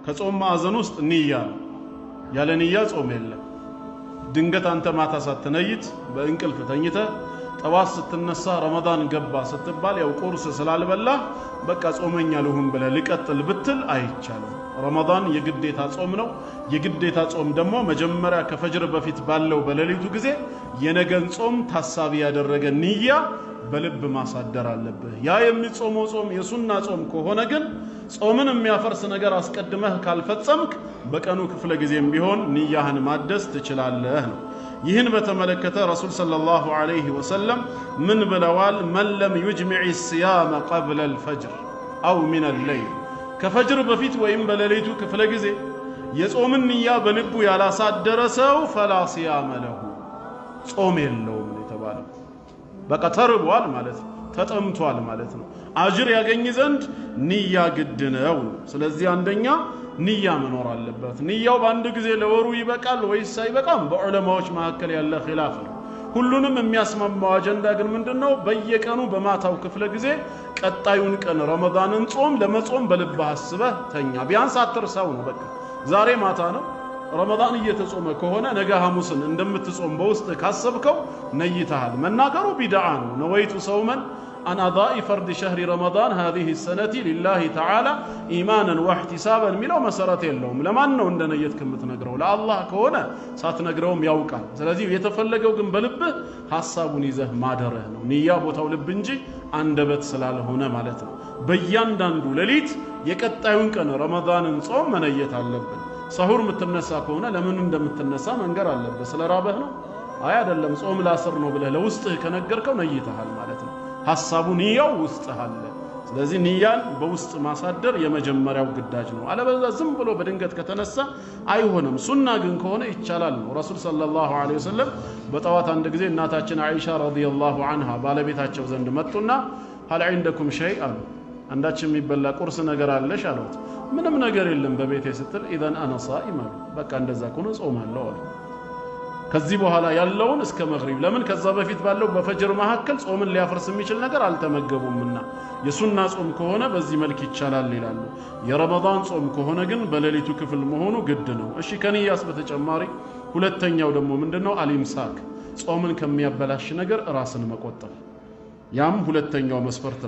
ከጾም ማዕዘን ውስጥ ንያ ነው። ያለ ንያ ጾም የለም። ድንገት አንተ ማታ ሳትነይት በእንቅልፍ ተኝተህ ጠዋት ስትነሳ ረመዳን ገባ ስትባል ያው ቁርስ ስላልበላ በቃ ጾመኛ ልሁን ብለህ ልቀጥል ብትል አይቻልም። ረመዳን የግዴታ ጾም ነው። የግዴታ ጾም ደግሞ መጀመሪያ ከፈጅር በፊት ባለው በሌሊቱ ጊዜ የነገን ጾም ታሳቢ ያደረገ ንያ በልብ ማሳደር አለብህ። ያ የሚጾመው ጾም የሱና ጾም ከሆነ ግን ጾምን የሚያፈርስ ነገር አስቀድመህ ካልፈጸምክ በቀኑ ክፍለ ጊዜም ቢሆን ንያህን ማደስ ትችላለህ ነው። ይህን በተመለከተ ረሱል ሰለላሁ ዐለይሂ ወሰለም ምን ብለዋል? መን ለም ዩጅሚዕ ሲያመ ቀብለ አልፈጅር አው ሚን አልለይል፣ ከፈጅር በፊት ወይም በሌሊቱ ክፍለ ጊዜ የጾምን ንያ በልቡ ያላሳደረ ሰው ፈላ ሲያመ ለሁ፣ ጾም የለውም የተባለው። በቃ ተርቧል ማለት ነው፣ ተጠምቷል ማለት ነው። አጅር ያገኝ ዘንድ ንያ ግድ ነው። ስለዚህ አንደኛ ንያ መኖር አለበት። ንያው በአንድ ጊዜ ለወሩ ይበቃል ወይስ አይበቃም? በዑለማዎች መካከል ያለ ኺላፍ ነው። ሁሉንም የሚያስማማው አጀንዳ ግን ምንድነው? በየቀኑ በማታው ክፍለ ጊዜ ቀጣዩን ቀን ረመዳንን ጾም ለመጾም በልብ አስበህ ተኛ። ቢያንስ አትርሳው ነው። በቃ ዛሬ ማታ ነው ረመዳን እየተጾመ ከሆነ ነገ ሐሙስን እንደምትጾም በውስጥ ካሰብከው ነይተሃል። መናገሩ ቢድዓ ነው። ነወይቱ ሰውመን عن أداء فرض شهر رمضان هذه السنة لله تعالى إيمانا واحتسابا ملو مسارات اللهم لما أنه عندنا يتكم تنقروا لا الله كونه ساتنقرهم يوقع سلازي يتفلقوا قم بلبه حسابون يزه ما دره نيابو تولب بنجي عندبت سلال هنا مالتنا بيان داندو لليت يكتايون كان رمضان نصوم من يتعلبن سهور متنسا كونه لمن عند متنسا منقر اللب سلا رابهنا آيات اللهم صوم لا سرنو بله لو وسطه كنقركو نيتها مالتنا ሐሳቡ ንያው ውስጥ አለ። ስለዚህ ንያን በውስጥ ማሳደር የመጀመሪያው ግዳጅ ነው። አለበዛ ዝም ብሎ በድንገት ከተነሳ አይሆንም። ሱና ግን ከሆነ ይቻላል ነው። ረሱል ሰለላሁ ዐለይሂ ወሰለም በጠዋት አንድ ጊዜ እናታችን አይሻ ረዲየላሁ ዐንሃ ባለቤታቸው ዘንድ መጡና ሀል ዐንደኩም ሸይ አሉ። አንዳችን የሚበላ ቁርስ ነገር አለሽ አሉት። ምንም ነገር የለም በቤቴ ስትል ኢዘን አነ ሷኢም አሉ። በቃ እንደዛ ከሆነ ጾማለሁ አሉ። ከዚህ በኋላ ያለውን እስከ መግሪብ ለምን ከዛ በፊት ባለው በፈጅር መሐከል ጾምን ሊያፈርስ የሚችል ነገር አልተመገቡምና የሱና ጾም ከሆነ በዚህ መልክ ይቻላል ይላሉ። የረመዳን ጾም ከሆነ ግን በሌሊቱ ክፍል መሆኑ ግድ ነው። እሺ ከንያስ በተጨማሪ ሁለተኛው ደግሞ ምንድነው? አልኢምሳክ፣ ጾምን ከሚያበላሽ ነገር ራስን መቆጠብ። ያም ሁለተኛው መስፈርት